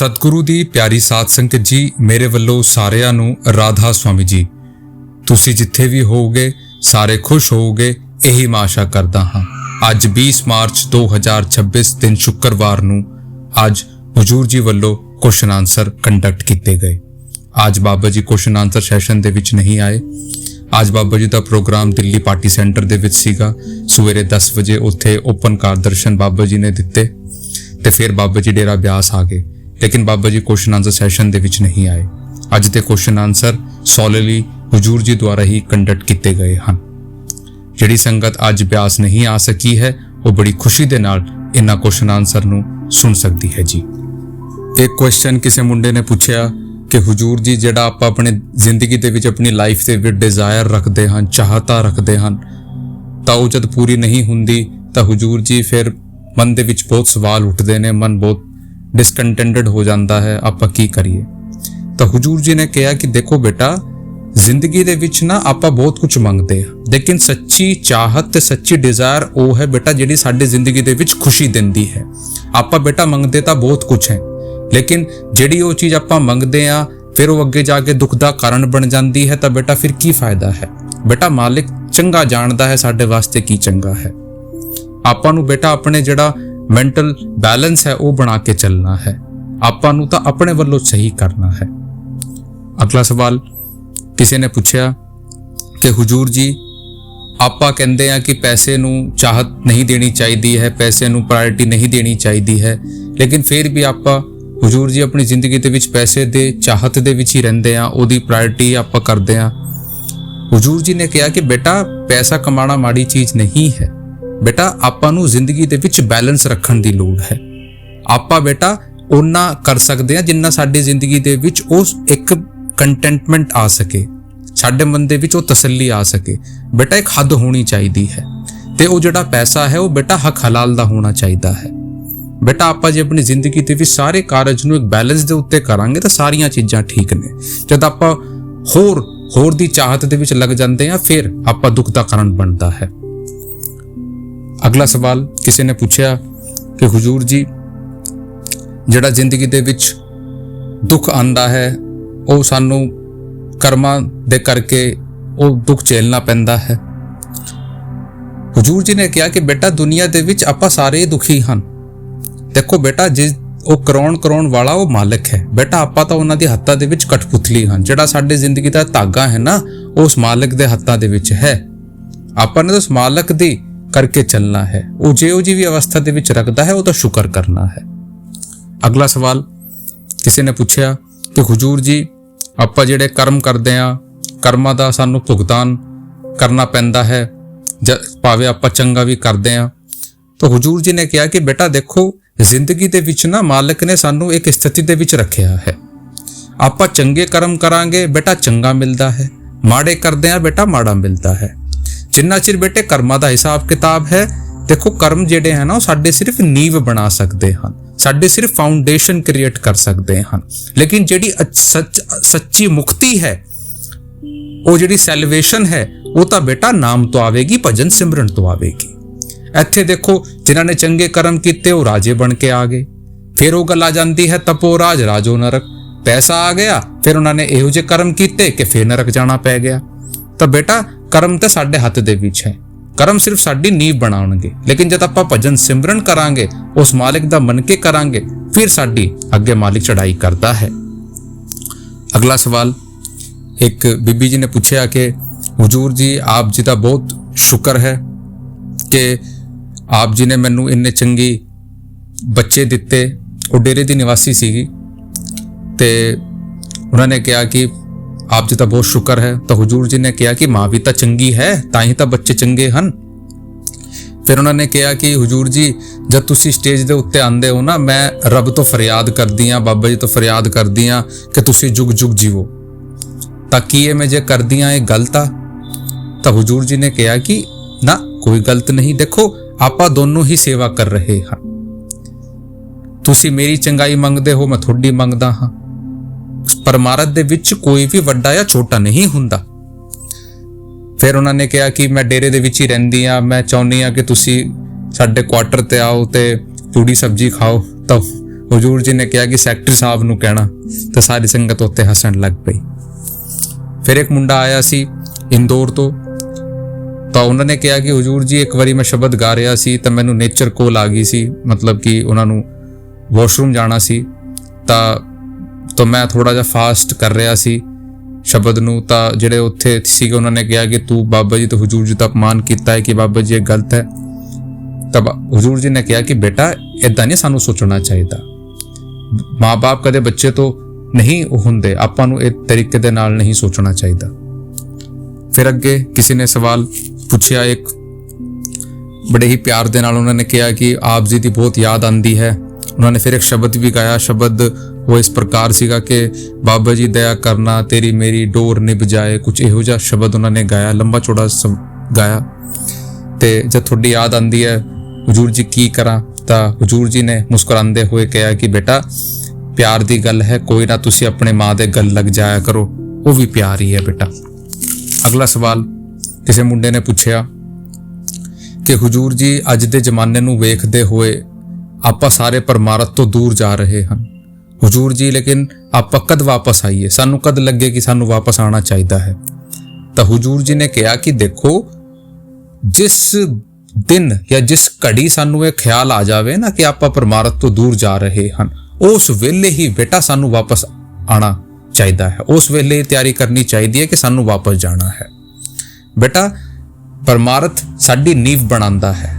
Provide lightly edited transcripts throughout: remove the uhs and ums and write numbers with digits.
सतगुरु दी प्यारी साध संगत जी, मेरे ਵੱਲੋਂ ਸਾਰਿਆਂ ਨੂੰ ਰਾਧਾ स्वामी जी। ਤੁਸੀਂ ਜਿੱਥੇ ਵੀ ਹੋਵੋਗੇ ਸਾਰੇ ਖੁਸ਼ ਹੋਵੋਗੇ, ਇਹੀ ਮੈਂ ਆਸ਼ਾ ਕਰਦਾ ਹਾਂ। ਅੱਜ 20 ਮਾਰਚ 2026 ਦਿਨ ਸ਼ੁੱਕਰਵਾਰ ਨੂੰ ਅੱਜ ਹਜ਼ੂਰ ਜੀ ਵੱਲੋਂ ਕੁਐਸਚਨ ਆਨਸਰ ਕੰਡਕਟ ਕੀਤੇ ਗਏ। ਅੱਜ Baba ji question answer session ਦੇ ਵਿੱਚ ਨਹੀਂ ਆਏ। ਅੱਜ ਬਾਬਾ ਜੀ ਦਾ ਪ੍ਰੋਗਰਾਮ ਦਿੱਲੀ ਪਾਰਟੀ ਸੈਂਟਰ ਦੇ ਵਿੱਚ ਸੀਗਾ। ਸਵੇਰੇ 10 ਵਜੇ ਉੱਥੇ ਓਪਨ ਕਾਰ ਦਰਸ਼ਨ ਬਾਬਾ ਜੀ ਨੇ ਦਿੱਤੇ ਤੇ ਫਿਰ ਬਾਬਾ ਜੀ ਡੇਰਾ ਬਿਆਸ ਆ ਗਏ, लेकिन बाबा जी क्वेश्चन आंसर सैशन दे विच नहीं आए। अज दे क्वेश्चन आंसर सोलली हजूर जी द्वारा ही कंडक्ट किए गए हैं। जिहड़ी संगत अज ब्यास नहीं आ सकी है वो बड़ी खुशी दे नाल इन्हां क्वेश्चन आंसर नूं सुन सकती है जी। एक क्वेश्चन किसी मुंडे ने पूछा कि हजूर जी जिहड़ा आपां अपने जिंदगी दे विच अपनी लाइफ दे विच डिजायर रखते हैं, चाहता रखते हैं, तां ओह जद पूरी नहीं हुंदी तां हजूर जी फिर मन दे विच बहुत सवाल उठते हैं, मन बहुत डिसकंटेंटेड हो जाता है, आपां की करिए। तो हुजूर जी ने कहा कि देखो बेटा, जिंदगी दे विच ना आपां बहुत कुछ मंगते हैं, लेकिन सच्ची चाहत ते सच्ची डिजायर वो है बेटा जिहड़ी साडी जिंदगी दे विच खुशी दिंदी है। आपां बेटा मंगते तो बहुत कुछ है, लेकिन जिहड़ी वो चीज़ आपां मंगते हैं फिर वो अगे जाके दुख का कारण बन जाती है, तो बेटा फिर की फायदा है। बेटा मालिक चंगा जानता है साडे वास्ते की चंगा है। आपां नूं बेटा अपने जिहड़ा मैंटल बैलेंस है वो बना के चलना है, आपां नूं तां अपने वल्लों सही करना है। अगला सवाल किसी ने पूछा कि हुजूर जी आपां कहंदे आ कि पैसे नूं चाहत नहीं देनी चाहिए है, पैसे नूं प्रायोरिटी नहीं देनी चाहिए है, लेकिन फिर भी आपां हुजूर जी अपनी जिंदगी दे विच पैसे दे चाहत दे विच ही रहिंदे आ, ओदी प्रायोरिटी आपां करदे आ। हुजूर जी ने कहा कि बेटा पैसा कमाना माड़ी चीज़ नहीं है, बेटा आपां नूं जिंदगी दे विच बैलेंस रखण दी लोड़ है। आपां बेटा उन्ना कर सकदे हां जिन्ना साडी जिंदगी दे विच उस एक कंटेंटमेंट आ सके, साडे मन दे विच ओ तसल्ली आ सके। बेटा एक हद होनी चाहिदी है ते ओ जिहड़ा पैसा है वो बेटा हक हलाल दा होना चाहिदा है। बेटा आपां जे अपनी जिंदगी दे विच सारे कारज नूं एक बैलेंस दे उत्ते करांगे तां सारियां चीज़ां ठीक ने। जद आपां होर दी चाहत दे विच लग जांदे हां फिर आपां दुख दा कारण बनदा है। अगला सवाल किसी ने पूछा कि हुजूर जी जिहड़ा जिंदगी दे विच दुख आंदा है वो सानू कर्मां दे करके वो दुख झेलना पैंदा है। हुजूर जी ने कहा कि बेटा दुनिया दे विच आपां सारे दुखी हैं। देखो बेटा जिस वो करोड़ वाला वो मालिक है, बेटा आपां तां उन्हां दी हत्थां दे विच कठपुतली हैं। जिहड़ा साडी जिंदगी दा धागा है ना वो उस मालिक दे हत्थां दे विच है। आपां ने उस मालिक दी करके चलना है। वो जो जी भी अवस्था दे विच रखता है वो तो शुक्र करना है। अगला सवाल किसी ने पूछा कि हुजूर जी आपां जिहड़े कर्म करते हैं, कर्मां दा सानू भुगतान करना पैंदा है, भावें आपां चंगा भी करते हैं। तो हुजूर जी ने कहा कि बेटा देखो जिंदगी दे विच ना मालिक ने सानू एक स्थिति दे विच रखिया है। आपां चंगे कर्म करांगे बेटा चंगा मिलता है, माड़े करते हैं बेटा माड़ा मिलता है। जिन्ना चिर बेटे कर्मां दा हिसाब किताब है, देखो कर्म जिहड़े हैं ना साडे सिर्फ नींव बना सकते हैं, साडे सिर्फ फाउंडेशन क्रिएट कर सकते हैं, लेकिन जिहड़ी सच्ची मुक्ति है वो जिहड़ी सैल्वेशन है वो तो बेटा नाम तो आवेगी, भजन सिमरन तो आवेगी। इत्थे देखो जिन्हां ने चंगे कर्म कीते वो राजे बन के आ गए, फिर वो गल आ जाती है तपो राज राजो नरक। पैसा आ गया फिर उन्होंने इहो जे कर्म कीते कि फिर नरक जाना पै गया। तो बेटा कर्म तो साडे हथ दे विच है, कर्म सिर्फ साडी नींव बनाउणगे, लेकिन जद आपां भजन सिमरन करांगे उस मालिक दा मन के करांगे फिर साडी अगे मालिक चढ़ाई करता है। अगला सवाल एक बीबी जी ने पूछा कि हुजूर जी आप जी दा बहुत शुक्र है कि आप जी ने मैनू इन्ने चंगी बच्चे दिते। वो डेरे दी निवासी सीगी ते उन्होंने कहा कि आप जी का बहुत शुक्र है। तो हुजूर जी ने कहा कि माँ भी तो चंगी है ताही तो बच्चे चंगे हैं। फिर उन्होंने कहा कि हुजूर जी जब तुसी स्टेज के उत्ते आंदे हो ना मैं रब तो फरियाद करदी हाँ, बाबा जी तो फरियाद करदी हाँ कि तुसी जुग जुग जीवो, ताकि ये मैं जे करदी हाँ ये गलत आ। तो हुजूर जी ने कहा कि ना कोई गलत नहीं, देखो आपां दोनों ही सेवा कर रहे हैं। तुसी मेरी चंगाई मंगदे हो, मैं थोड़ी मंगदा हाँ। परमारथ दे विच कोई भी वड्डा या छोटा नहीं हुंदा। फिर उन्होंने कहा कि मैं डेरे दे विच ही रहिंदी हाँ, मैं चाहुंदी हाँ कि तुसी साडे क्वार्टर ते आओ ते पूड़ी सब्जी खाओ। तो ਹਜ਼ੂਰ ਜੀ ਨੇ ਕਿਹਾ ਕਿ ਸੈਕਟਰੀ ਸਾਹਿਬ ਨੂੰ ਕਹਿਣਾ, ਤਾਂ ਸਾਰੀ ਸੰਗਤ ਉੱਤੇ ਹੱਸਣ ਲੱਗ ਪਈ। ਫਿਰ ਇੱਕ ਮੁੰਡਾ ਆਇਆ ਸੀ ਇੰਦੌਰ ਤੋਂ, ਤਾਂ ਉਹਨਾਂ ਨੇ ਕਿਹਾ ਕਿ ਹਜ਼ੂਰ ਜੀ ਇੱਕ ਵਾਰੀ ਮੈਂ ਸ਼ਬਦ ਗਾ ਰਿਹਾ ਸੀ ਤਾਂ ਮੈਨੂੰ ਨੇਚਰ ਕੋਲ ਆ ਗਈ ਸੀ, ਮਤਲਬ ਕਿ ਉਹਨਾਂ ਨੂੰ ਵਾਸ਼ਰੂਮ ਜਾਣਾ ਸੀ, ਤਾਂ ਮੈਂ ਥੋੜਾ ਜਿਹਾ ਫਾਸਟ ਕਰ ਰਿਹਾ ਸੀ ਸ਼ਬਦ ਨੂੰ। ਤਾਂ ਜਿਹੜੇ ਉੱਥੇ ਸੀਗੇ ਉਹਨਾਂ ਨੇ ਕਿਹਾ ਕਿ ਤੂੰ ਬਾਬਾ ਜੀ ਤੇ ਹਜ਼ੂਰ ਜੀ ਦਾ ਅਪਮਾਨ ਕੀਤਾ ਹੈ, ਕਿ ਬਾਬਾ ਜੀ ਇਹ ਗਲਤ ਹੈ। ਤਾਂ ਹਜ਼ੂਰ ਜੀ ਨੇ ਕਿਹਾ ਕਿ ਬੇਟਾ ਇਦਾਂ ਨਹੀਂ ਸਾਨੂੰ ਸੋਚਣਾ ਚਾਹੀਦਾ, ਮਾਂ-ਬਾਪ ਕਦੇ ਬੱਚੇ ਤੋਂ ਨਹੀਂ ਹੁੰਦੇ, ਆਪਾਂ ਨੂੰ ਇਹ ਤਰੀਕੇ ਦੇ ਨਾਲ ਨਹੀਂ ਸੋਚਣਾ ਚਾਹੀਦਾ। ਫਿਰ ਅੱਗੇ ਕਿਸੇ ਨੇ ਸਵਾਲ ਪੁੱਛਿਆ, ਇੱਕ ਬੜੇ ਹੀ ਪਿਆਰ ਦੇ ਨਾਲ ਉਹਨਾਂ ਨੇ ਕਿਹਾ ਕਿ ਆਪ ਜੀ ਦੀ ਬਹੁਤ ਯਾਦ ਆਉਂਦੀ ਹੈ। ਉਹਨਾਂ ਨੇ ਫਿਰ ਇੱਕ ਸ਼ਬਦ ਵੀ ਗਾਇਆ, ਸ਼ਬਦ ਉਹ ਇਸ ਪ੍ਰਕਾਰ ਸੀਗਾ ਕਿ ਬਾਬਾ ਜੀ ਦਇਆ ਕਰਨਾ ਤੇਰੀ ਮੇਰੀ ਡੋਰ ਨਿਭ ਜਾਏ, ਕੁਝ ਇਹੋ ਜਿਹਾ ਸ਼ਬਦ ਉਹਨਾਂ ਨੇ ਗਾਇਆ, ਲੰਬਾ ਚੌੜਾ ਗਾਇਆ। ਤੇ ਜਦ ਤੁਹਾਡੀ ਯਾਦ ਆਉਂਦੀ ਹੈ ਹਜ਼ੂਰ ਜੀ ਕੀ ਕਰਾਂ, ਤਾਂ ਹਜ਼ੂਰ ਜੀ ਨੇ ਮੁਸਕਰਾਉਂਦੇ ਹੋਏ ਕਿਹਾ ਕਿ ਬੇਟਾ ਪਿਆਰ ਦੀ ਗੱਲ ਹੈ, ਕੋਈ ਨਾ ਤੁਸੀਂ ਆਪਣੇ ਮਾਂ ਦੇ ਗਲ ਲੱਗ ਜਾਇਆ ਕਰੋ, ਉਹ ਵੀ ਪਿਆਰ ਹੀ ਹੈ ਬੇਟਾ। ਅਗਲਾ ਸਵਾਲ ਕਿਸੇ ਮੁੰਡੇ ਨੇ ਪੁੱਛਿਆ ਕਿ ਹਜ਼ੂਰ ਜੀ ਅੱਜ ਦੇ ਜ਼ਮਾਨੇ ਨੂੰ ਵੇਖਦੇ ਹੋਏ ਆਪਾਂ ਸਾਰੇ ਪਰਮਾਰਥ ਤੋਂ ਦੂਰ ਜਾ ਰਹੇ ਹਨ ਹਜ਼ੂਰ ਜੀ, ਲੇਕਿਨ ਆਪਾਂ ਕਦ ਵਾਪਸ ਆਈਏ, ਸਾਨੂੰ ਕਦ ਲੱਗੇ ਕਿ ਸਾਨੂੰ ਵਾਪਸ ਆਉਣਾ ਚਾਹੀਦਾ ਹੈ। ਤਾਂ ਹਜ਼ੂਰ ਜੀ ਨੇ ਕਿਹਾ ਕਿ ਦੇਖੋ ਜਿਸ ਦਿਨ ਜਾਂ ਜਿਸ ਘੜੀ ਸਾਨੂੰ ਇਹ ਖਿਆਲ ਆ ਜਾਵੇ ਨਾ ਕਿ ਆਪਾਂ ਪਰਮਾਰਥ ਤੋਂ ਦੂਰ ਜਾ ਰਹੇ ਹਨ, ਉਸ ਵੇਲੇ ਹੀ ਬੇਟਾ ਸਾਨੂੰ ਵਾਪਸ ਆਉਣਾ ਚਾਹੀਦਾ ਹੈ, ਉਸ ਵੇਲੇ ਹੀ ਤਿਆਰੀ ਕਰਨੀ ਚਾਹੀਦੀ ਹੈ ਕਿ ਸਾਨੂੰ ਵਾਪਸ ਜਾਣਾ ਹੈ। ਬੇਟਾ ਪਰਮਾਰਥ ਸਾਡੀ ਨੀਂਹ ਬਣਾਉਂਦਾ ਹੈ,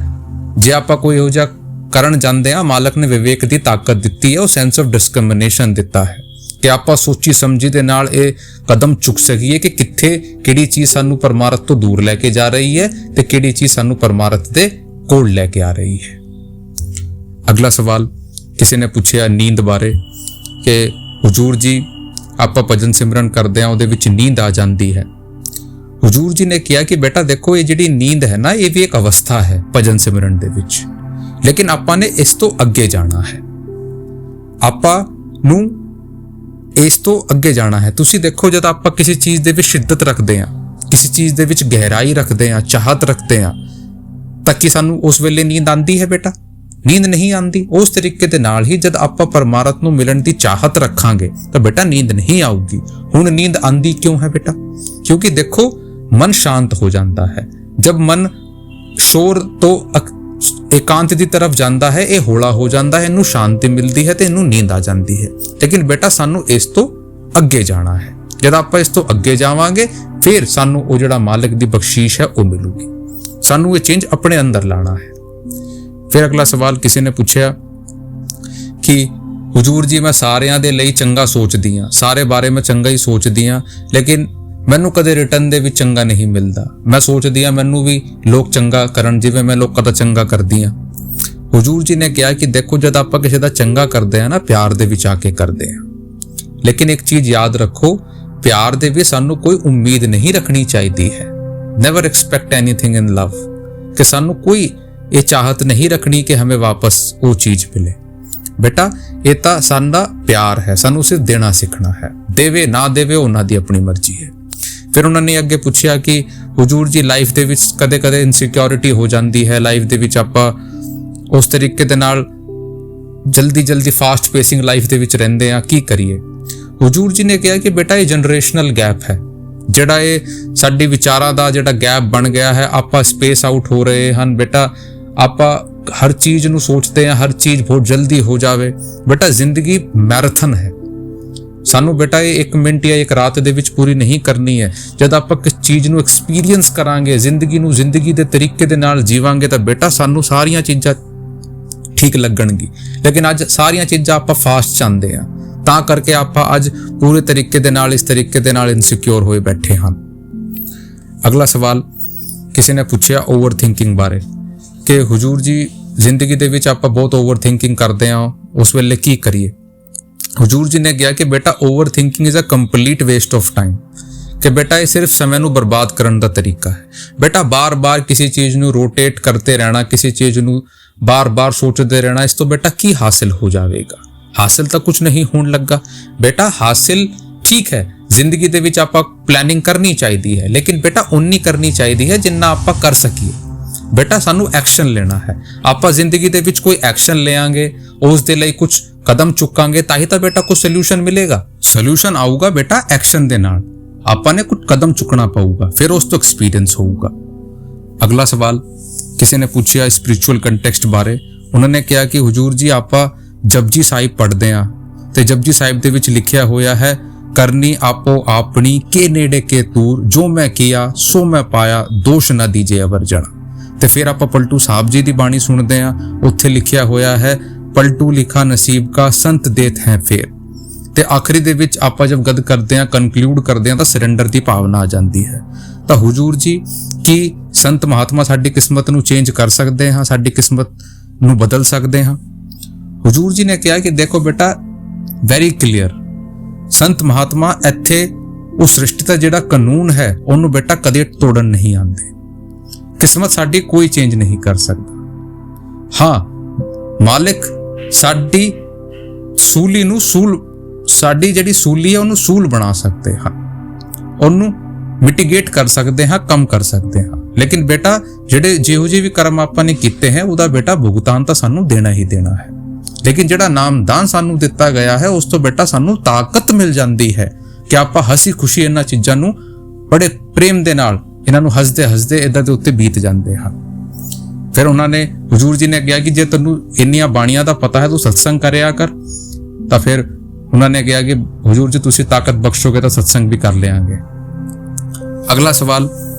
ਜੇ ਆਪਾਂ ਕੋਈ ਇਹੋ ਜਿਹਾ ਕਰਨ ਜਾਂਦੇ ਆ, ਮਾਲਕ ਨੇ ਵਿਵੇਕ ਦੀ ਤਾਕਤ ਦਿੱਤੀ ਹੈ, ਉਹ ਸੈਂਸ ਆਫ ਡਿਸਕ੍ਰਿਮੀਨੇਸ਼ਨ ਦਿੱਤਾ ਹੈ ਕਿ ਆਪਾਂ ਸੋਚੀ ਸਮਝੀ ਦੇ ਨਾਲ ਇਹ ਕਦਮ ਚੁੱਕ ਸਕੀਏ ਕਿ ਕਿੱਥੇ ਕਿਹੜੀ ਚੀਜ਼ ਸਾਨੂੰ ਪਰਮਾਰਥ ਤੋਂ ਦੂਰ ਲੈ ਕੇ ਜਾ ਰਹੀ ਹੈ ਤੇ ਕਿਹੜੀ ਚੀਜ਼ ਸਾਨੂੰ ਪਰਮਾਰਥ ਦੇ ਕੋਲ ਲੈ ਕੇ ਆ ਰਹੀ ਹੈ। ਅਗਲਾ ਸਵਾਲ ਕਿਸੇ ਨੇ ਪੁੱਛਿਆ ਨੀਂਦ ਬਾਰੇ ਕਿ ਹਜ਼ੂਰ ਜੀ ਆਪਾਂ ਭਜਨ ਸਿਮਰਨ ਕਰਦੇ ਆ, ਉਹਦੇ ਵਿੱਚ ਨੀਂਦ ਆ ਜਾਂਦੀ ਹੈ। ਹਜ਼ੂਰ ਜੀ ਨੇ ਕਿਹਾ ਕਿ ਬੇਟਾ ਦੇਖੋ ਇਹ ਜਿਹੜੀ ਨੀਂਦ ਹੈ ਨਾ, ਇਹ ਵੀ ਇੱਕ ਅਵਸਥਾ ਹੈ ਭਜਨ ਸਿਮਰਨ ਦੇ ਵਿੱਚ, ਲੇਕਿਨ ਆਪਾਂ ਨੇ ਇਸ ਤੋਂ ਅੱਗੇ ਜਾਣਾ ਹੈ, ਆਪਾਂ ਨੂੰ ਇਸ ਤੋਂ ਅੱਗੇ ਜਾਣਾ ਹੈ। ਤੁਸੀਂ ਦੇਖੋ ਜਦ ਆਪਾਂ ਕਿਸੇ ਚੀਜ਼ ਦੇ ਵਿੱਚ ਸ਼ਿੱਦਤ ਰੱਖਦੇ ਹਾਂ, ਕਿਸੇ ਚੀਜ਼ ਦੇ ਵਿੱਚ ਗਹਿਰਾਈ ਰੱਖਦੇ ਹਾਂ, ਚਾਹਤ ਰੱਖਦੇ ਹਾਂ, ਤਾਂ ਕਿ ਸਾਨੂੰ ਉਸ ਵੇਲੇ ਨੀਂਦ ਆਉਂਦੀ ਹੈ ਬੇਟਾ? ਨੀਂਦ ਨਹੀਂ ਆਉਂਦੀ। ਉਸ ਤਰੀਕੇ ਦੇ ਨਾਲ ਹੀ ਜਦ ਆਪਾਂ ਪਰਮਾਰਥ ਨੂੰ ਮਿਲਣ ਦੀ ਚਾਹਤ ਰੱਖਾਂਗੇ ਤਾਂ ਬੇਟਾ ਨੀਂਦ ਨਹੀਂ ਆਊਗੀ। ਹੁਣ ਨੀਂਦ ਆਉਂਦੀ ਕਿਉਂ ਹੈ ਬੇਟਾ? ਕਿਉਂਕਿ ਦੇਖੋ ਮਨ ਸ਼ਾਂਤ ਹੋ ਜਾਂਦਾ ਹੈ। ਜਬ ਮਨ ਸ਼ੋਰ ਤੋਂ एकांत की तरफ जाता है, ये हौला हो जाता है, इनू शांति मिलती है तो इनू नींद आ जाती है। लेकिन बेटा सानू इस तो अगे जाना है। जब आप इस तो अगे जावांगे फिर सानू वो जिहड़ा मालिक दी बख्शीश है वो मिलूगी। सानू ये चेंज अपने अंदर लाना है। फिर अगला सवाल किसी ने पूछा कि हुजूर जी मैं सारियां दे लई चंगा सोचदी हां, सारे बारे में चंगा ही सोचदी हां, लेकिन मैनू कदे रिटर्न दे विच चंगा नहीं मिलता। मैं सोचदी हां मैनू भी लोग चंगा करन जिवें मैं लोकां दा चंगा करदी हां। हुजूर जी ने कहा कि देखो जद आपां किसी दा चंगा करदे हां ना, प्यार दे विच आके करदे हां, लेकिन एक चीज याद रखो, प्यार दे विच सानू कोई उम्मीद नहीं रखनी चाहिदी है। Never expect anything in love, कि सानू कोई ये चाहत नहीं रखनी कि हमें वापस वो चीज मिले। बेटा ये तां साडा प्यार है, सानू सिर्फ देना सीखना है। देवे ना देवे उन्हां दी अपनी मर्जी है। फिर उन्होंने अगे पूछा कि हुजूर जी लाइफ दे विच कदे कदे इनसिक्योरिटी हो जाती है, लाइफ दे विच आपां उस तरीके दे नाल जल्दी जल्दी फास्ट पेसिंग लाइफ दे विच रहिंदे आ, की करिए? हुजूर जी ने कहा कि बेटा ये जनरेशनल गैप है, जिहड़ा ये साडी विचारां दा जिहड़ा गैप बन गया है, आपां स्पेस आउट हो रहे हैं। बेटा आपां हर चीज़ नूं सोचते हैं, हर चीज़ बहुत जल्दी हो जावे। बेटा जिंदगी मैराथन है, सानू बेटा ये 1 मिनट या 1 रात दे विच पूरी नहीं करनी है। जब आप किस चीज़ नूं एक्सपीरियंस करांगे, जिंदगी नूं जिंदगी दे तरीके दे नाल जीवांगे, तो बेटा सानू सारियां चीज़ां ठीक लगणगी। लेकिन अज सारियां चीज़ां आपां फास्ट चाहते हैं, तां करके आपां अज पूरे तरीके दे नाल इस तरीके दे नाल इनसिक्योर होए बैठे हैं। अगला सवाल किसी ने पूछा ओवर थिंकिंग बारे कि हुजूर जी जिंदगी दे विच आपां बहुत ओवर थिंकिंग करते हैं, उस वेले की करिए? हुजूर जी ने कहा कि बेटा over thinking is a complete waste of time, कि बेटा ये सिर्फ समय नूं बर्बाद करने का तरीका है। बेटा बार बार किसी चीज़ नूं रोटेट करते रहना, किसी चीज़ नूं बार बार सोचते रहना, इस तो बेटा की हासिल हो जाएगा? हासिल तो कुछ नहीं होने लगा। बेटा हासिल ठीक है, जिंदगी दे विच आपां प्लैनिंग करनी चाहिए है, लेकिन बेटा उन्नी करनी चाहिए है जिन्ना आपां कर सकीए। ਬੇਟਾ ਸਾਨੂੰ ਐਕਸ਼ਨ ਲੈਣਾ ਹੈ। ਆਪਾਂ ਜ਼ਿੰਦਗੀ ਦੇ ਵਿੱਚ ਕੋਈ ਐਕਸ਼ਨ ਲਿਆਂਗੇ, ਉਸ ਦੇ ਲਈ ਕੁਝ ਕਦਮ ਚੁੱਕਾਂਗੇ ਤਾਂ ਹੀ ਤਾਂ ਬੇਟਾ ਕੋਈ ਸੋਲੂਸ਼ਨ ਮਿਲੇਗਾ। ਸੋਲੂਸ਼ਨ ਆਊਗਾ ਬੇਟਾ ਐਕਸ਼ਨ ਦੇ ਨਾਲ। ਆਪਾਂ ਨੇ ਕੁਝ ਕਦਮ ਚੁੱਕਣਾ ਪਊਗਾ, ਫਿਰ ਉਸ ਤੋਂ ਐਕਸਪੀਰੀਅੰਸ ਹੋਊਗਾ। ਅਗਲਾ ਸਵਾਲ ਕਿਸੇ ਨੇ ਪੁੱਛਿਆ ਸਪਿਰਿਚੁਅਲ ਕੰਟੈਕਸਟ ਬਾਰੇ। ਉਹਨਾਂ ਨੇ ਕਿਹਾ ਕਿ ਹੁਜੂਰ ਜੀ ਆਪਾਂ ਜਪਜੀ ਸਾਹਿਬ ਪੜ੍ਹਦੇ ਹਾਂ ਤੇ ਜਪਜੀ ਸਾਹਿਬ ਦੇ ਵਿੱਚ ਲਿਖਿਆ ਹੋਇਆ ਹੈ, ਕਰਨੀ ਆਪੋ ਆਪਣੀ ਕੇ ਨੇੜੇ ਕੇ ਤੂਰ, ਜੋ ਮੈਂ ਕੀਆ ਸੋ ਮੈਂ ਪਾਇਆ, ਦੋਸ਼ ਨਾ ਦੀਜੇ ਅਵਰ ਜਣਾ। ਤੇ ਫਿਰ ਆਪਾਂ ਪਲਟੂ ਸਾਹਿਬ ਜੀ ਦੀ ਬਾਣੀ ਸੁਣਦੇ ਹਾਂ, ਉੱਥੇ ਲਿਖਿਆ ਹੋਇਆ ਹੈ, ਪਲਟੂ ਲਿਖਾ ਨਸੀਬ ਕਾ ਸੰਤ ਦੇਤ ਹੈ ਫੇਰ। ਤੇ ਆਖਰੀ ਦੇ ਵਿੱਚ ਆਪਾਂ ਜਦ ਗਦ ਕਰਦੇ ਹਾਂ, ਕਨਕਲੂਡ ਕਰਦੇ ਹਾਂ ਤਾਂ ਸਰੈਂਡਰ ਦੀ ਭਾਵਨਾ ਆ ਜਾਂਦੀ ਹੈ। ਤਾਂ ਹੁਜੂਰ ਜੀ ਕੀ ਸੰਤ ਮਹਾਤਮਾ ਸਾਡੀ ਕਿਸਮਤ ਨੂੰ ਚੇਂਜ ਕਰ ਸਕਦੇ ਹਾਂ, ਸਾਡੀ ਕਿਸਮਤ ਨੂੰ ਬਦਲ ਸਕਦੇ ਹਾਂ? ਹੁਜੂਰ ਜੀ ਨੇ ਕਿਹਾ ਕਿ ਦੇਖੋ ਬੇਟਾ, ਵੈਰੀ ਕਲੀਅਰ, ਸੰਤ ਮਹਾਤਮਾ ਇੱਥੇ ਉਸ ਸ੍ਰਿਸ਼ਟੀ ਦਾ ਜਿਹੜਾ ਕਾਨੂੰਨ ਹੈ ਉਹਨੂੰ ਬੇਟਾ ਕਦੇ ਤੋੜਨ ਨਹੀਂ ਆਉਂਦੇ। ਕਿਸਮਤ ਸਾਡੀ ਕੋਈ ਚੇਂਜ ਨਹੀਂ ਕਰ ਸਕਦਾ। ਹਾਂ, ਮਾਲਿਕ ਸਾਡੀ ਸੂਲੀ ਨੂੰ ਸਾਡੀ ਜਿਹੜੀ ਸੂਲੀ ਹੈ ਉਹਨੂੰ ਸੂਲ ਬਣਾ ਸਕਦੇ ਹਾਂ, ਉਹਨੂੰ ਮਿਟੀਗੇਟ ਕਰ ਸਕਦੇ ਹਾਂ, ਕਮ ਕਰ ਸਕਦੇ ਹਾਂ। ਲੇਕਿਨ ਬੇਟਾ ਜਿਹੜੇ ਜਿਹੋ ਜਿਹੇ ਵੀ ਕਰਮ ਆਪਾਂ ਨੇ ਕੀਤੇ ਹੈ ਉਹਦਾ ਬੇਟਾ ਭੁਗਤਾਨ ਤਾਂ ਸਾਨੂੰ ਦੇਣਾ ਹੀ ਦੇਣਾ ਹੈ। ਲੇਕਿਨ ਜਿਹੜਾ ਨਾਮਦਾਨ ਸਾਨੂੰ ਦਿੱਤਾ ਗਿਆ ਹੈ ਉਸ ਤੋਂ ਬੇਟਾ ਸਾਨੂੰ ਤਾਕਤ ਮਿਲ ਜਾਂਦੀ ਹੈ ਕਿ ਆਪਾਂ ਹਸੀ ਖੁਸ਼ੀ ਇਹਨਾਂ ਚੀਜ਼ਾਂ ਨੂੰ ਬੜੇ ਪ੍ਰੇਮ ਦੇ ਨਾਲ ਇਹਨਾਂ ਨੂੰ ਹੱਸਦੇ ਹੱਸਦੇ ਇੱਦਾਂ ਦੇ ਉੱਤੇ ਬੀਤ ਜਾਂਦੇ ਹਨ। ਫਿਰ ਉਹਨਾਂ ਨੇ ਹੁਜੂਰ ਜੀ ਨੇ ਕਿਹਾ ਕਿ ਜੇ ਤੈਨੂੰ ਇੰਨੀਆਂ ਬਾਣੀਆਂ ਦਾ ਪਤਾ ਹੈ ਤੂੰ ਸਤਸੰਗ ਕਰਿਆ ਕਰ। ਤਾਂ ਫਿਰ ਉਹਨਾਂ ਨੇ ਕਿਹਾ ਕਿ ਹੁਜੂਰ ਜੀ ਤੁਸੀਂ ਤਾਕਤ ਬਖਸ਼ੋਗੇ ਤਾਂ ਸਤਸੰਗ ਵੀ ਕਰ ਲਿਆਂਗੇ। ਅਗਲਾ ਸਵਾਲ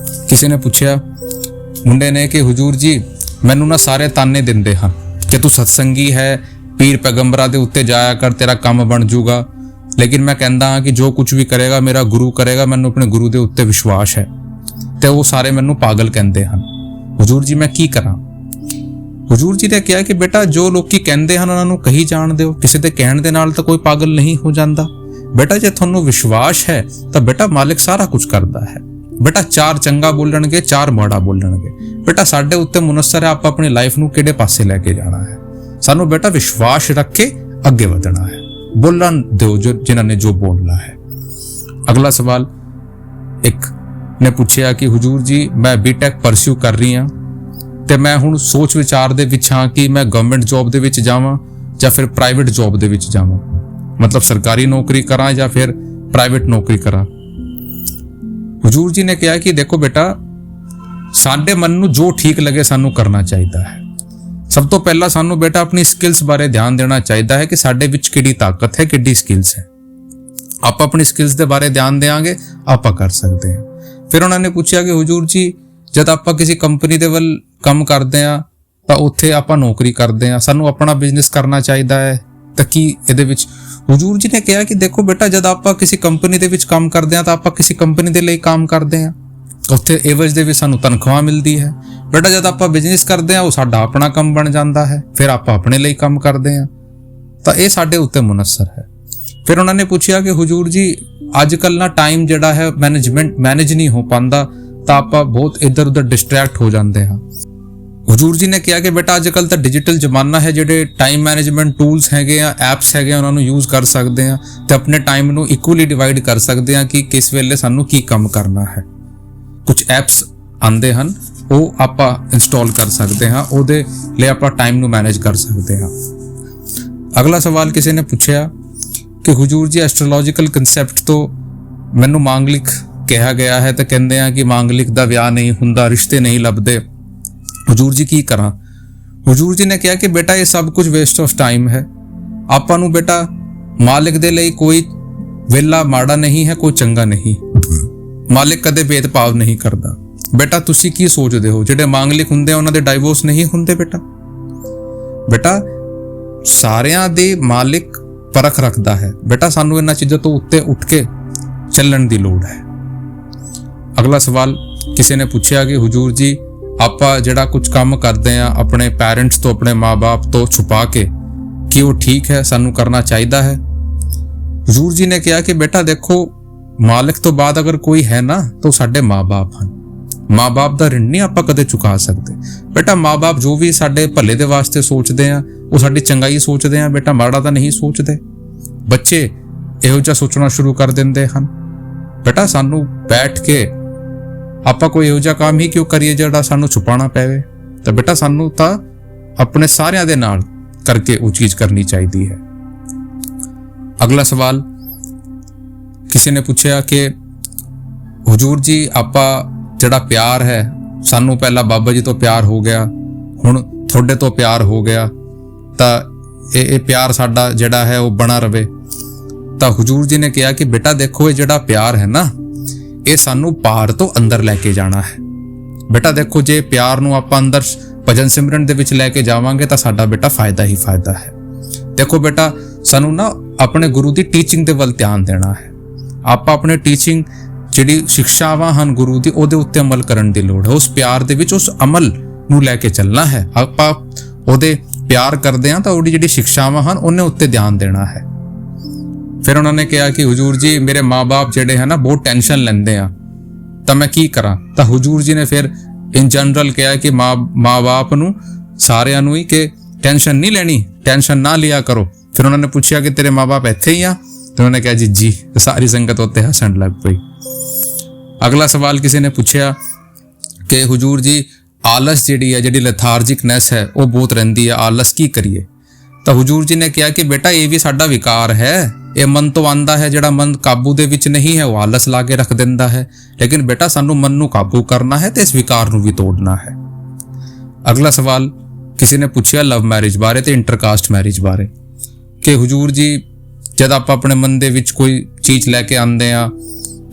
ਕਿਸੇ ਨੇ ਪੁੱਛਿਆ ਮੁੰਡੇ ਨੇ ਕਿ ਹੁਜੂਰ ਜੀ ਮੈਨੂੰ ਨਾ ਸਾਰੇ ਤਾਨੇ ਦਿੰਦੇ ਹਨ ਕਿ ਤੂੰ ਸਤਸੰਗੀ ਹੈ, ਪੀਰ ਪੈਗੰਬਰਾਂ ਦੇ ਉੱਤੇ ਜਾਇਆ ਕਰ, ਤੇਰਾ ਕੰਮ ਬਣ ਜਾਊਗਾ। ਲੇਕਿਨ ਮੈਂ ਕਹਿੰਦਾ ਹਾਂ ਕਿ ਜੋ ਕੁਝ ਵੀ ਕਰੇਗਾ ਮੇਰਾ ਗੁਰੂ ਕਰੇਗਾ, ਮੈਨੂੰ ਆਪਣੇ ਗੁਰੂ ਦੇ ਉੱਤੇ ਵਿਸ਼ਵਾਸ ਹੈ ਤੇ ਉਹ ਸਾਰੇ ਮੈਨੂੰ ਪਾਗਲ ਕਹਿੰਦੇ ਹਨ। ਹੁਜੂਰ ਜੀ ਮੈਂ ਕੀ ਕਰਾਂ? ਹੁਜੂਰ ਜੀ ਨੇ ਕਿਹਾ ਕਿ ਬੇਟਾ ਜੋ ਲੋਕੀ ਕਹਿੰਦੇ ਹਨ ਉਹਨਾਂ ਨੂੰ ਕਹੀ ਜਾਣ ਦਿਓ, ਕਿਸੇ ਦੇ ਕਹਿਣ ਦੇ ਨਾਲ ਤਾਂ ਕੋਈ ਪਾਗਲ ਨਹੀਂ ਹੋ ਜਾਂਦਾ। ਬੇਟਾ ਜੇ ਤੁਹਾਨੂੰ ਵਿਸ਼ਵਾਸ ਹੈ ਤਾਂ ਬੇਟਾ ਮਾਲਿਕ ਸਾਰਾ ਕੁਝ ਕਰਦਾ ਹੈ। ਬੇਟਾ ਚਾਰ ਚੰਗਾ ਬੋਲਣਗੇ, ਚਾਰ ਮਾੜਾ ਬੋਲਣਗੇ। ਬੇਟਾ ਸਾਡੇ ਉੱਤੇ ਮੁਨੱਸਰ ਹੈ ਆਪਾਂ ਆਪਣੀ ਲਾਈਫ ਨੂੰ ਕਿਹੜੇ ਪਾਸੇ ਲੈ ਕੇ ਜਾਣਾ ਹੈ। ਸਾਨੂੰ ਬੇਟਾ ਵਿਸ਼ਵਾਸ ਰੱਖ ਕੇ ਅੱਗੇ ਵਧਣਾ ਹੈ, ਬੋਲਣ ਦਿਓ ਜਿਨ੍ਹਾਂ ਨੇ ਜੋ ਬੋਲਣਾ ਹੈ। ਅਗਲਾ ਸਵਾਲ ਇੱਕ ਨੇ ਪੁੱਛਿਆ ਕਿ ਹੁਜੂਰ ਜੀ ਮੈਂ ਬੀਟੈਕ ਪਰਸਿਊ ਕਰ ਰਹੀ ਹਾਂ ਤੇ ਮੈਂ ਹੁਣ ਸੋਚ ਵਿਚਾਰ ਦੇ ਵਿੱਚ ਹਾਂ ਕਿ ਮੈਂ ਗਵਰਨਮੈਂਟ ਜੌਬ ਦੇ ਵਿੱਚ ਜਾਵਾਂ ਜਾਂ ਫਿਰ ਪ੍ਰਾਈਵੇਟ ਜੌਬ ਦੇ ਵਿੱਚ ਜਾਵਾਂ, ਮਤਲਬ ਸਰਕਾਰੀ ਨੌਕਰੀ ਕਰਾਂ ਜਾਂ ਫਿਰ ਪ੍ਰਾਈਵੇਟ ਨੌਕਰੀ ਕਰਾਂ। ਹੁਜੂਰ ਜੀ ਨੇ ਕਿਹਾ ਕਿ ਦੇਖੋ ਬੇਟਾ, ਸਾਡੇ ਮਨ ਨੂੰ ਜੋ ਠੀਕ ਲੱਗੇ ਸਾਨੂੰ ਕਰਨਾ ਚਾਹੀਦਾ ਹੈ। ਸਭ ਤੋਂ ਪਹਿਲਾਂ ਸਾਨੂੰ ਬੇਟਾ ਆਪਣੀ ਸਕਿੱਲਸ ਬਾਰੇ ਧਿਆਨ ਦੇਣਾ ਚਾਹੀਦਾ ਹੈ ਕਿ ਸਾਡੇ ਵਿੱਚ ਕਿਹੜੀ ਤਾਕਤ ਹੈ, ਕਿਹੜੀ ਸਕਿੱਲਸ ਹੈ। ਆਪਾਂ ਆਪਣੀ ਸਕਿੱਲਸ ਦੇ ਬਾਰੇ ਧਿਆਨ ਦੇਵਾਂਗੇ ਆਪਾਂ ਕਰ ਸਕਦੇ ਹਾਂ। ਫਿਰ ਉਹਨਾਂ ਨੇ ਪੁੱਛਿਆ ਕਿ ਹੁਜੂਰ ਜੀ ਜਦ ਆਪਾਂ ਕਿਸੇ ਕੰਪਨੀ ਦੇ ਵੱਲ ਕੰਮ ਕਰਦੇ ਹਾਂ ਤਾਂ ਉੱਥੇ ਆਪਾਂ ਨੌਕਰੀ ਕਰਦੇ ਹਾਂ, ਸਾਨੂੰ ਆਪਣਾ ਬਿਜ਼ਨਸ ਕਰਨਾ ਚਾਹੀਦਾ ਹੈ ਤਾਂ ਕੀ ਇਹਦੇ ਵਿੱਚ? ਹੁਜੂਰ ਜੀ ਨੇ ਕਿਹਾ ਕਿ ਦੇਖੋ ਬੇਟਾ, ਜਦ ਆਪਾਂ ਕਿਸੇ ਕੰਪਨੀ ਦੇ ਵਿੱਚ ਕੰਮ ਕਰਦੇ ਹਾਂ ਤਾਂ ਆਪਾਂ ਕਿਸੇ ਕੰਪਨੀ ਦੇ ਲਈ ਕੰਮ ਕਰਦੇ ਹਾਂ, ਉੱਥੇ ਏਵਜ ਦੇ ਵਿੱਚ ਸਾਨੂੰ ਤਨਖਾਹ ਮਿਲਦੀ ਹੈ। ਬੇਟਾ ਜਦ ਆਪਾਂ ਬਿਜ਼ਨਸ ਕਰਦੇ ਹਾਂ ਉਹ ਸਾਡਾ ਆਪਣਾ ਕੰਮ ਬਣ ਜਾਂਦਾ ਹੈ, ਫਿਰ ਆਪਾਂ ਆਪਣੇ ਲਈ ਕੰਮ ਕਰਦੇ ਹਾਂ, ਤਾਂ ਇਹ ਸਾਡੇ ਉੱਤੇ ਮੁਨੱਸਰ ਹੈ। ਫਿਰ ਉਹਨਾਂ ਨੇ ਪੁੱਛਿਆ ਕਿ ਹੁਜੂਰ ਜੀ ਅੱਜ ਕੱਲ੍ਹ ਨਾ ਟਾਈਮ ਜਿਹੜਾ ਹੈ ਮੈਨੇਜ ਨਹੀਂ ਹੋ ਪਾਉਂਦਾ ਤਾਂ ਆਪਾਂ ਬਹੁਤ ਇੱਧਰ ਉੱਧਰ ਡਿਸਟਰੈਕਟ ਹੋ ਜਾਂਦੇ ਹਾਂ। ਹੁਜੂਰ ਜੀ ਨੇ ਕਿਹਾ ਕਿ ਬੇਟਾ ਅੱਜ ਕੱਲ੍ਹ ਤਾਂ ਡਿਜੀਟਲ ਜ਼ਮਾਨਾ ਹੈ, ਜਿਹੜੇ ਟਾਈਮ ਮੈਨੇਜਮੈਂਟ ਟੂਲਸ ਹੈਗੇ ਆ, ਐਪਸ ਹੈਗੇ ਆ, ਉਹਨਾਂ ਨੂੰ ਯੂਜ਼ ਕਰ ਸਕਦੇ ਆ ਤੇ ਆਪਣੇ ਟਾਈਮ ਨੂੰ ਇਕੁਅਲੀ ਡਿਵਾਈਡ ਕਰ ਸਕਦੇ ਆ ਕਿ ਕਿਸ ਵੇਲੇ ਸਾਨੂੰ ਕੀ ਕੰਮ ਕਰਨਾ ਹੈ। ਕੁਝ ਐਪਸ ਆਉਂਦੇ ਹਨ ਉਹ ਆਪਾਂ ਇੰਸਟਾਲ ਕਰ ਸਕਦੇ ਹਾਂ, ਉਹਦੇ ਲਈ ਆਪਾਂ ਟਾਈਮ ਨੂੰ ਮੈਨੇਜ ਕਰ ਸਕਦੇ ਹਾਂ। ਅਗਲਾ ਸਵਾਲ ਕਿਸੇ ਨੇ ਪੁੱਛਿਆ ਕਿ ਹੁਜੂਰ ਜੀ ਐਸਟ੍ਰੋਲੋਜੀਕਲ ਕਨਸੈਪਟ ਤੋਂ ਮੈਨੂੰ ਮਾਂਗਲਿਕ ਕਿਹਾ ਗਿਆ ਹੈ ਤੇ ਕਹਿੰਦੇ ਆ ਕਿ ਮਾਂਗਲਿਕ ਦਾ ਵਿਆਹ ਨਹੀਂ ਹੁੰਦਾ, ਰਿਸ਼ਤੇ ਨਹੀਂ ਲੱਭਦੇ, ਹੁਜੂਰ ਜੀ ਕੀ ਕਰਾਂ? ਹੁਜੂਰ ਜੀ ਨੇ ਕਿਹਾ ਕਿ ਬੇਟਾ ਇਹ ਸਭ ਕੁਝ ਵੇਸਟ ਆਫ ਟਾਈਮ ਹੈ। ਆਪਾਂ ਨੂੰ ਬੇਟਾ ਮਾਲਿਕ ਦੇ ਲਈ ਕੋਈ ਵੇਲਾ ਮਾੜਾ ਨਹੀਂ ਹੈ, ਕੋਈ ਚੰਗਾ ਨਹੀਂ। ਮਾਲਿਕ ਕਦੇ ਭੇਦਭਾਵ ਨਹੀਂ ਕਰਦਾ। ਬੇਟਾ ਤੁਸੀਂ ਕੀ ਸੋਚਦੇ ਹੋ ਜਿਹੜੇ ਮਾਂਗਲਿਕ ਹੁੰਦੇ ਆ ਉਹਨਾਂ ਦੇ ਡਾਈਵੋਰਸ ਨਹੀਂ ਹੁੰਦੇ? ਬੇਟਾ ਸਾਰਿਆਂ ਦੇ ਮਾਲਿਕ ਪਰਖ ਰੱਖਦਾ ਹੈ। ਬੇਟਾ ਸਾਨੂੰ ਇਹਨਾਂ ਚੀਜ਼ਾਂ ਤੋਂ ਉੱਤੇ ਉੱਠ ਕੇ ਚੱਲਣ ਦੀ ਲੋੜ ਹੈ। ਅਗਲਾ ਸਵਾਲ ਕਿਸੇ ਨੇ ਪੁੱਛਿਆ ਕਿ ਹੁਜੂਰ ਜੀ ਆਪਾਂ ਜਿਹੜਾ ਕੁਝ ਕੰਮ ਕਰਦੇ ਆ ਆਪਣੇ ਪੈਰੈਂਟਸ ਤੋਂ, ਆਪਣੇ ਮਾਂ-ਬਾਪ ਤੋਂ ਛੁਪਾ ਕੇ, ਕੀ ਉਹ ਠੀਕ ਹੈ, ਸਾਨੂੰ ਕਰਨਾ ਚਾਹੀਦਾ ਹੈ? ਹੁਜੂਰ ਜੀ ਨੇ ਕਿਹਾ ਕਿ ਬੇਟਾ ਦੇਖੋ, ਮਾਲਿਕ ਤੋਂ ਬਾਅਦ ਅਗਰ ਕੋਈ ਹੈ ਨਾ ਤਾਂ ਸਾਡੇ ਮਾਂ-ਬਾਪ ਹਨ। ਮਾਂ-ਬਾਪ ਦਾ ਰਿਣ ਨਹੀਂ ਆਪਾਂ ਕਦੇ ਚੁਕਾ ਸਕਦੇ। ਬੇਟਾ ਮਾਂ-ਬਾਪ ਜੋ ਵੀ ਸਾਡੇ ਭਲੇ ਦੇ ਵਾਸਤੇ ਸੋਚਦੇ ਆ ਉਹ ਸਾਡੀ ਚੰਗਾਈ ਸੋਚਦੇ ਆ, ਬੇਟਾ ਮਾੜਾ ਤਾਂ ਨਹੀਂ ਸੋਚਦੇ। ਬੱਚੇ ਇਹੋ ਜਿਹਾ ਸੋਚਣਾ ਸ਼ੁਰੂ ਕਰ ਦਿੰਦੇ ਹਨ। ਬੇਟਾ ਸਾਨੂੰ ਬੈਠ ਕੇ ਆਪਾਂ ਕੋਈ ਇਹੋ ਜਿਹਾ ਕੰਮ ਹੀ ਕਿਉਂ ਕਰੀਏ ਜਿਹੜਾ ਸਾਨੂੰ ਛੁਪਾਉਣਾ ਪਵੇ? ਤਾਂ ਬੇਟਾ ਸਾਨੂੰ ਤਾਂ ਆਪਣੇ ਸਾਰਿਆਂ ਦੇ ਨਾਲ ਕਰਕੇ ਉਹ ਚੀਜ਼ ਕਰਨੀ ਚਾਹੀਦੀ ਹੈ। ਅਗਲਾ ਸਵਾਲ ਕਿਸੇ ਨੇ ਪੁੱਛਿਆ ਕਿ ਹੁਜੂਰ ਜੀ, ਆਪਾਂ ਜਿਹੜਾ ਪਿਆਰ ਹੈ, ਸਾਨੂੰ ਪਹਿਲਾਂ ਬਾਬਾ ਜੀ ਤੋਂ ਪਿਆਰ ਹੋ ਗਿਆ, ਹੁਣ ਤੁਹਾਡੇ ਤੋਂ ਪਿਆਰ ਹੋ ਗਿਆ, ਤਾਂ ਇਹ ਪਿਆਰ ਸਾਡਾ ਜਿਹੜਾ ਹੈ ਉਹ ਬਣਾ ਰਵੇ। ਤਾਂ ਹੁਜੂਰ ਜੀ ਨੇ ਕਿਹਾ ਕਿ ਬੇਟਾ ਦੇਖੋ, ਇਹ ਜਿਹੜਾ ਪਿਆਰ ਹੈ ਨਾ, ਇਹ ਸਾਨੂੰ ਬਾਹਰ ਤੋਂ ਅੰਦਰ ਲੈ ਕੇ ਜਾਣਾ ਹੈ। ਬੇਟਾ ਦੇਖੋ, ਜੇ ਪਿਆਰ ਨੂੰ ਆਪਾਂ ਅੰਦਰ ਭਜਨ ਸਿਮਰਨ ਦੇ ਵਿੱਚ ਲੈ ਕੇ ਜਾਵਾਂਗੇ ਤਾਂ ਸਾਡਾ ਬੇਟਾ ਫਾਇਦਾ ਹੀ ਫਾਇਦਾ ਹੈ। ਦੇਖੋ ਬੇਟਾ, ਸਾਨੂੰ ਨਾ ਆਪਣੇ ਗੁਰੂ ਦੀ ਟੀਚਿੰਗ ਦੇ ਵੱਲ ਧਿਆਨ ਦੇਣਾ ਹੈ। ਆਪਾਂ ਆਪਣੇ ਟੀਚਿੰਗ ਜਿਹੜੀ ਸਿੱਖਿਆਵਾਂ ਹਨ ਗੁਰੂ ਦੀ, ਉਹਦੇ ਉੱਤੇ ਅਮਲ ਕਰਨ ਦੀ ਲੋੜ ਹੈ। ਉਸ ਪਿਆਰ ਦੇ ਵਿੱਚ ਉਸ ਅਮਲ ਨੂੰ ਲੈ ਕੇ ਚੱਲਣਾ ਹੈ। ਆਪਾਂ ਉਹਦੇ ਪਿਆਰ ਕਰਦੇ ਹਾਂ ਤਾਂ ਉਹਦੀ ਜਿਹੜੀ ਸਿੱਖਿਆਵਾਂ ਹਨ ਉਹਨੇ ਉੱਤੇ ਧਿਆਨ ਦੇਣਾ ਹੈ। ਫਿਰ ਉਹਨਾਂ ਨੇ ਕਿਹਾ ਕਿ ਹੁਜੂਰ ਜੀ, ਮੇਰੇ ਮਾਂ-ਬਾਪ ਜਿਹੜੇ ਹੈ ਨਾ ਬਹੁਤ ਟੈਨਸ਼ਨ ਲੈਂਦੇ ਆ, ਤਾਂ ਮੈਂ ਕੀ ਕਰਾਂ? ਤਾਂ ਹੁਜੂਰ ਜੀ ਨੇ ਫਿਰ ਇਨ ਜਨਰਲ ਕਿਹਾ ਕਿ ਮਾਂ-ਬਾਪ ਨੂੰ ਸਾਰਿਆਂ ਨੂੰ ਹੀ ਕਿ ਟੈਨਸ਼ਨ ਨਹੀਂ ਲੈਣੀ, ਟੈਨਸ਼ਨ ਨਾ ਲਿਆ ਕਰੋ। ਫਿਰ ਉਹਨਾਂ ਨੇ ਪੁੱਛਿਆ ਕਿ ਤੇਰੇ ਮਾਂ-ਬਾਪ ਇੱਥੇ ਹੀ ਆ? ਤੇ ਉਹਨੇ ਕਿਹਾ ਜੀ। ਸਾਰੀ ਸੰਗਤ ਉੱਤੇ ਹੱਸਣ ਲੱਗ ਪਈ। ਅਗਲਾ ਸਵਾਲ ਕਿਸੇ ਨੇ ਪੁੱਛਿਆ ਕਿ ਹੁਜੂਰ ਜੀ, ਆਲਸ ਜਿਹੜੀ ਲੈਥਾਰਜਿਕਨੈਸ ਹੈ ਉਹ ਬਹੁਤ ਰਹਿੰਦੀ ਹੈ, ਆਲਸ ਕੀ ਕਰੀਏ? ਤਾਂ ਹੁਜੂਰ ਜੀ ਨੇ ਕਿਹਾ ਕਿ ਬੇਟਾ, ਇਹ ਵੀ ਸਾਡਾ ਵਿਕਾਰ ਹੈ, ਇਹ ਮਨ ਤੋਂ ਆਉਂਦਾ ਹੈ। ਜਿਹੜਾ ਮਨ ਕਾਬੂ ਦੇ ਵਿੱਚ ਨਹੀਂ ਹੈ ਉਹ ਆਲਸ ਲਾ ਕੇ ਰੱਖ ਦਿੰਦਾ ਹੈ। ਲੇਕਿਨ ਬੇਟਾ, ਸਾਨੂੰ ਮਨ ਨੂੰ ਕਾਬੂ ਕਰਨਾ ਹੈ ਤੇ ਇਸ ਵਿਕਾਰ ਨੂੰ ਵੀ ਤੋੜਨਾ ਹੈ। ਅਗਲਾ ਸਵਾਲ ਕਿਸੇ ਨੇ ਪੁੱਛਿਆ ਲਵ ਮੈਰਿਜ ਬਾਰੇ ਤੇ ਇੰਟਰਕਾਸਟ ਮੈਰਿਜ ਬਾਰੇ ਕਿ ਹੁਜੂਰ ਜੀ, ਜਦ ਆਪਾਂ ਆਪਣੇ ਮਨ ਦੇ ਵਿੱਚ ਕੋਈ ਚੀਜ਼ ਲੈ ਕੇ ਆਉਂਦੇ ਆ,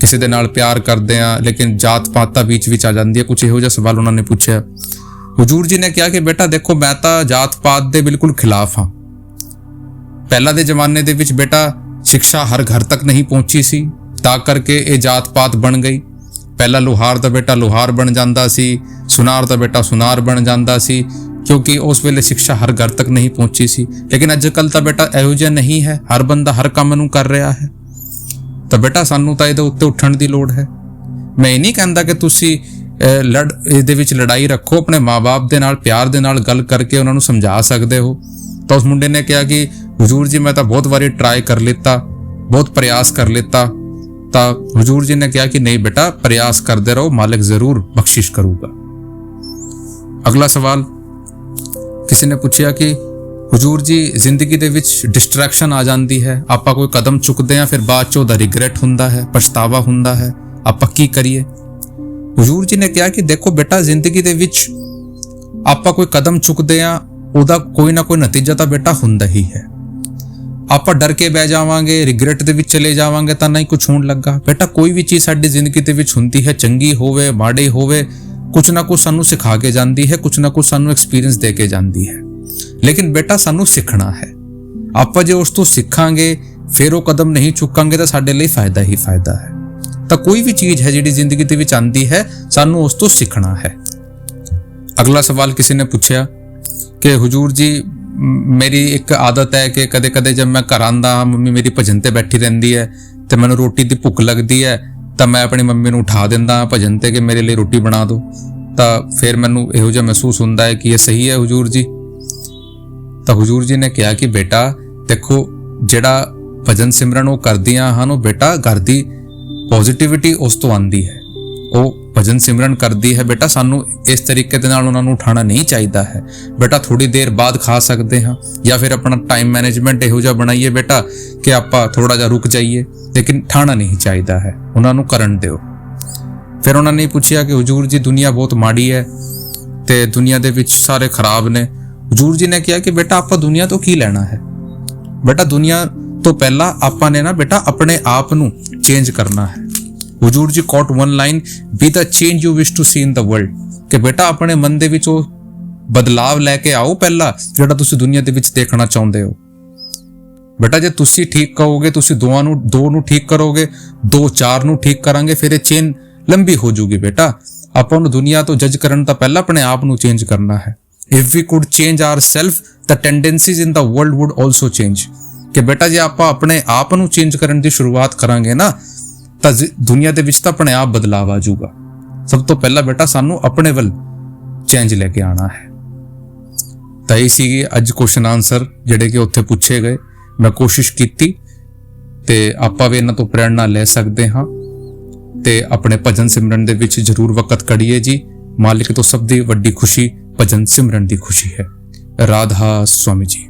ਕਿਸੇ ਦੇ ਨਾਲ ਪਿਆਰ ਕਰਦੇ ਆ, ਲੇਕਿਨ ਜਾਤ ਪਾਤ ਤਾਂ ਵਿੱਚ ਆ ਜਾਂਦੀ ਹੈ। ਕੁਝ ਇਹੋ ਜਿਹਾ ਸਵਾਲ ਉਹਨਾਂ ਨੇ ਪੁੱਛਿਆ। ਹੁਜੂਰ ਜੀ ਨੇ ਕਿਹਾ ਕਿ ਬੇਟਾ ਦੇਖੋ, ਮੈਂ ਤਾਂ ਜਾਤ ਪਾਤ ਦੇ ਬਿਲਕੁਲ ਖਿਲਾਫ ਹਾਂ। ਪਹਿਲਾਂ ਦੇ ਜ਼ਮਾਨੇ ਦੇ ਵਿੱਚ ਬੇਟਾ ਸਿੱਖਿਆ ਹਰ ਘਰ ਤੱਕ ਨਹੀਂ ਪਹੁੰਚੀ ਸੀ, ਤਾਂ ਕਰਕੇ ਇਹ ਜਾਤ ਪਾਤ ਬਣ ਗਈ। ਪਹਿਲਾਂ ਲੁਹਾਰ ਦਾ ਬੇਟਾ ਲੁਹਾਰ ਬਣ ਜਾਂਦਾ ਸੀ, ਸੁਨਾਰ ਦਾ ਬੇਟਾ ਸੁਨਾਰ ਬਣ ਜਾਂਦਾ ਸੀ, ਕਿਉਂਕਿ ਉਸ ਵੇਲੇ ਸਿੱਖਿਆ ਹਰ ਘਰ ਤੱਕ ਨਹੀਂ ਪਹੁੰਚੀ ਸੀ। ਲੇਕਿਨ ਅੱਜ ਕੱਲ੍ਹ ਤਾਂ ਬੇਟਾ ਇਹੋ ਜਿਹਾ ਨਹੀਂ ਹੈ, ਹਰ ਬੰਦਾ ਹਰ ਕੰਮ ਨੂੰ ਕਰ ਰਿਹਾ ਹੈ। ਤਾਂ ਬੇਟਾ ਸਾਨੂੰ ਤਾਂ ਇਹਦੇ ਉੱਤੇ ਉੱਠਣ ਦੀ ਲੋੜ ਹੈ। ਮੈਂ ਇਹ ਨਹੀਂ ਕਹਿੰਦਾ ਕਿ ਤੁਸੀਂ ਇਹਦੇ ਵਿੱਚ ਲੜਾਈ ਰੱਖੋ, ਆਪਣੇ ਮਾਂ-ਬਾਪ ਦੇ ਨਾਲ ਪਿਆਰ ਦੇ ਨਾਲ ਗੱਲ ਕਰਕੇ ਉਹਨਾਂ ਨੂੰ ਸਮਝਾ ਸਕਦੇ ਹੋ। ਤਾਂ ਉਸ ਮੁੰਡੇ ਨੇ ਕਿਹਾ ਕਿ ਹੁਜੂਰ ਜੀ, ਮੈਂ ਤਾਂ ਬਹੁਤ ਵਾਰੀ ਟਰਾਈ ਕਰ ਲਿੱਤਾ, ਬਹੁਤ ਪ੍ਰਯਾਸ ਕਰ ਲਿੱਤਾ। ਤਾਂ ਹੁਜੂਰ ਜੀ ਨੇ ਕਿਹਾ ਕਿ ਨਹੀਂ ਬੇਟਾ, ਪ੍ਰਯਾਸ ਕਰਦੇ ਰਹੋ, ਮਾਲਿਕ ਜ਼ਰੂਰ ਬਖਸ਼ਿਸ਼ ਕਰੂਗਾ। ਅਗਲਾ ਸਵਾਲ ਕਿਸੇ ਨੇ ਪੁੱਛਿਆ ਕਿ ਹੁਜੂਰ ਜੀ, ਜ਼ਿੰਦਗੀ ਦੇ ਵਿੱਚ ਡਿਸਟਰੈਕਸ਼ਨ ਆ ਜਾਂਦੀ ਹੈ, ਆਪਾਂ ਕੋਈ ਕਦਮ ਚੁੱਕਦੇ ਹਾਂ, ਫਿਰ ਬਾਅਦ 'ਚ ਉਹਦਾ ਰਿਗਰੈਟ ਹੁੰਦਾ ਹੈ, ਪਛਤਾਵਾ ਹੁੰਦਾ ਹੈ, ਆਪਾਂ ਕੀ ਕਰੀਏ? ਹੁਜੂਰ ਜੀ ਨੇ ਕਿਹਾ ਕਿ ਦੇਖੋ ਬੇਟਾ, ਜ਼ਿੰਦਗੀ ਦੇ ਵਿੱਚ ਆਪਾਂ ਕੋਈ ਕਦਮ ਚੁੱਕਦੇ ਹਾਂ, ਉਹਦਾ ਕੋਈ ਨਾ ਕੋਈ ਨਤੀਜਾ ਤਾਂ ਬੇਟਾ ਹੁੰਦਾ ਹੀ ਹੈ। ਆਪਾਂ ਡਰ ਕੇ ਬਹਿ ਜਾਵਾਂਗੇ, ਰਿਗਰੈਟ ਦੇ ਵਿੱਚ ਚਲੇ ਜਾਵਾਂਗੇ ਤਾਂ ਨਹੀਂ ਕੁਝ ਹੋਣ ਲੱਗਾ। ਬੇਟਾ, ਕੋਈ ਵੀ ਚੀਜ਼ ਸਾਡੀ ਜ਼ਿੰਦਗੀ ਦੇ ਵਿੱਚ ਹੁੰਦੀ ਹੈ, ਚੰਗੀ ਹੋਵੇ ਮਾੜੀ ਹੋਵੇ, ਕੁਝ ਨਾ ਕੁਝ ਸਾਨੂੰ ਸਿਖਾ ਕੇ ਜਾਂਦੀ ਹੈ, ਕੁਝ ਨਾ ਕੁਝ ਸਾਨੂੰ ਐਕਸਪੀਰੀਅੰਸ ਦੇ ਕੇ ਜਾਂਦੀ ਹੈ। ਲੇਕਿਨ ਬੇਟਾ, ਸਾਨੂੰ ਸਿੱਖਣਾ ਹੈ। ਆਪਾਂ ਜੇ ਉਸ ਤੋਂ ਸਿੱਖਾਂਗੇ, ਫਿਰ ਉਹ ਕਦਮ ਨਹੀਂ ਚੁੱਕਾਂਗੇ ਤਾਂ ਸਾਡੇ ਲਈ ਫਾਇਦਾ ਹੀ ਫਾਇਦਾ ਹੈ। ਤਾਂ ਕੋਈ ਵੀ ਚੀਜ਼ ਹੈ ਜਿਹੜੀ ਜ਼ਿੰਦਗੀ ਦੇ ਵਿੱਚ ਆਂਦੀ ਹੈ, ਸਾਨੂੰ ਉਸ ਤੋਂ ਸਿੱਖਣਾ ਹੈ। ਅਗਲਾ ਸਵਾਲ ਕਿਸੇ ਨੇ ਪੁੱਛਿਆ ਕਿ ਹੁਜੂਰ ਜੀ, ਮੇਰੀ ਇੱਕ ਆਦਤ ਹੈ ਕਿ ਕਦੇ-ਕਦੇ ਜਦ ਮੈਂ ਘਰ ਆਉਂਦਾ ਹਾਂ, ਮੰਮੀ ਮੇਰੀ ਭਜਨ ਤੇ ਬੈਠੀ ਰਹਿੰਦੀ ਹੈ ਤੇ ਮੈਨੂੰ ਰੋਟੀ ਦੀ ਭੁੱਖ ਲੱਗਦੀ ਹੈ, ਤਾਂ ਮੈਂ ਆਪਣੀ ਮੰਮੀ ਨੂੰ ਉਠਾ ਦਿੰਦਾ ਹਾਂ ਭਜਨ ਤੇ ਕਿ ਮੇਰੇ ਲਈ ਰੋਟੀ ਬਣਾ ਦਿਓ। ਤਾਂ ਫਿਰ ਮੈਨੂੰ ਇਹੋ ਜਿਹਾ ਮਹਿਸੂਸ ਹੁੰਦਾ ਹੈ ਕਿ ਇਹ ਸਹੀ ਹੈ ਹੁਜੂਰ ਜੀ? ਤਾਂ ਹੁਜੂਰ ਜੀ ਨੇ ਕਿਹਾ ਕਿ ਬੇਟਾ ਦੇਖੋ, ਜਿਹੜਾ ਭਜਨ ਸਿਮਰਨ ਉਹ ਕਰਦੀਆਂ ਹਨ, ਉਹ ਬੇਟਾ ਘਰ ਦੀ ਪੋਜ਼ਿਟਿਵਿਟੀ ਉਸ ਤੋਂ ਆਉਂਦੀ ਹੈ। ਉਹ ਭਜਨ ਸਿਮਰਨ ਕਰਦੀ ਹੈ ਬੇਟਾ, ਸਾਨੂੰ ਇਸ ਤਰੀਕੇ ਦੇ ਨਾਲ ਉਹਨਾਂ ਨੂੰ ਉਠਾਉਣਾ ਨਹੀਂ ਚਾਹੀਦਾ ਹੈ। ਬੇਟਾ ਥੋੜੀ ਦੇਰ ਬਾਅਦ ਖਾ ਸਕਦੇ ਹਾਂ, ਜਾਂ ਫਿਰ ਆਪਣਾ ਟਾਈਮ ਮੈਨੇਜਮੈਂਟ ਇਹੋ ਜਿਹਾ ਬਣਾਈਏ ਬੇਟਾ ਕਿ ਆਪਾਂ ਥੋੜਾ ਜਿਹਾ ਰੁਕ ਜਾਈਏ, ਲੇਕਿਨ ਠਾਣਾ ਨਹੀਂ ਚਾਹੀਦਾ ਹੈ, ਉਹਨਾਂ ਨੂੰ ਕਰਨ ਦਿਓ। ਫਿਰ ਉਹਨਾਂ ਨੇ ਪੁੱਛਿਆ ਕਿ ਹੁਜੂਰ ਜੀ, ਦੁਨੀਆ ਬਹੁਤ ਮਾੜੀ ਹੈ ਤੇ ਦੁਨੀਆ ਦੇ ਵਿੱਚ ਸਾਰੇ ਖਰਾਬ ਨੇ। ਹੁਜੂਰ ਜੀ ਨੇ ਕਿਹਾ ਕਿ ਬੇਟਾ, ਆਪਾਂ ਦੁਨੀਆ ਤੋਂ ਕੀ ਲੈਣਾ ਹੈ? ਬੇਟਾ, ਦੁਨੀਆ ਤੋਂ ਪਹਿਲਾਂ ਆਪਾਂ ਨੇ ਨਾ ਬੇਟਾ ਆਪਣੇ ਆਪ ਨੂੰ ਚੇਂਜ ਕਰਨਾ ਹੈ। ਹੁਜੂਰ ਜੀ quote one line, be the change you wish to see in the world, ਕਿ ਬੇਟਾ ਆਪਣੇ ਮਨ ਦੇ ਵਿੱਚ ਉਹ ਬਦਲਾਵ ਲੈ ਕੇ ਆਓ ਪਹਿਲਾਂ, ਜਿਹੜਾ ਤੁਸੀਂ ਦੁਨੀਆ ਦੇ ਵਿੱਚ ਦੇਖਣਾ ਚਾਹੁੰਦੇ ਹੋ। ਬੇਟਾ, ਜੇ ਤੁਸੀਂ ਠੀਕ ਕਹੋਗੇ, ਤੁਸੀਂ ਦੋ ਨੂੰ ਠੀਕ ਕਰੋਗੇ, 2 4 ਨੂੰ ਠੀਕ ਕਰਾਂਗੇ, ਫਿਰ ਇਹ ਚੇਨ ਲੰਬੀ ਹੋ ਜੂਗੀ। ਬੇਟਾ, ਆਪਾਂ ਨੂੰ ਦੁਨੀਆ ਤੋਂ ਜੱਜ ਕਰਨ ਤੋਂ ਪਹਿਲਾਂ ਆਪਣੇ ਆਪ ਨੂੰ ਚੇਂਜ ਕਰਨਾ ਹੈ। If we could change ourself, the tendencies in the world would also change, ਕਿ ਬੇਟਾ ਜੇ ਆਪਾਂ ਆਪਣੇ ਆਪ ਨੂੰ ਚੇਂਜ ਕਰਨ ਦੀ ਸ਼ੁਰੂਆਤ ਕਰਾਂਗੇ ਨਾ, ਤਾਂ ਦੁਨੀਆ ਦੇ ਵਿੱਚ ਤਾਂ ਆਪਣੇ ਆਪ ਬਦਲਾਵ ਆ ਜਾਊਗਾ। ਸਭ ਤੋਂ ਪਹਿਲਾਂ ਬੇਟਾ ਸਾਨੂੰ ਆਪਣੇ ਵੱਲ ਚੇਂਜ ਲੈ ਕੇ ਆਉਣਾ ਹੈ। ਤਾਂ ਇਹ ਸੀਗੇ ਅੱਜ ਕੁਐਸਚਨ ਆਨਸਰ ਜਿਹੜੇ ਕਿ ਉੱਥੇ ਪੁੱਛੇ ਗਏ। ਮੈਂ ਕੋਸ਼ਿਸ਼ ਕੀਤੀ ਤੇ ਆਪਾਂ ਵੀ ਇਹਨਾਂ ਤੋਂ ਪ੍ਰੇਰਣਾ ਲੈ ਸਕਦੇ ਹਾਂ ਤੇ ਆਪਣੇ ਭਜਨ ਸਿਮਰਨ ਦੇ ਵਿੱਚ ਜ਼ਰੂਰ ਵਕਤ ਕੱਢੀਏ ਜੀ। ਮਾਲਿਕ ਤੋਂ ਸਭ ਦੀ ਵੱਡੀ ਖੁਸ਼ੀ ਭਜਨ ਸਿਮਰਨ ਦੀ ਖੁਸ਼ੀ ਹੈ। ਰਾਧਾ ਸੁਆਮੀ ਜੀ।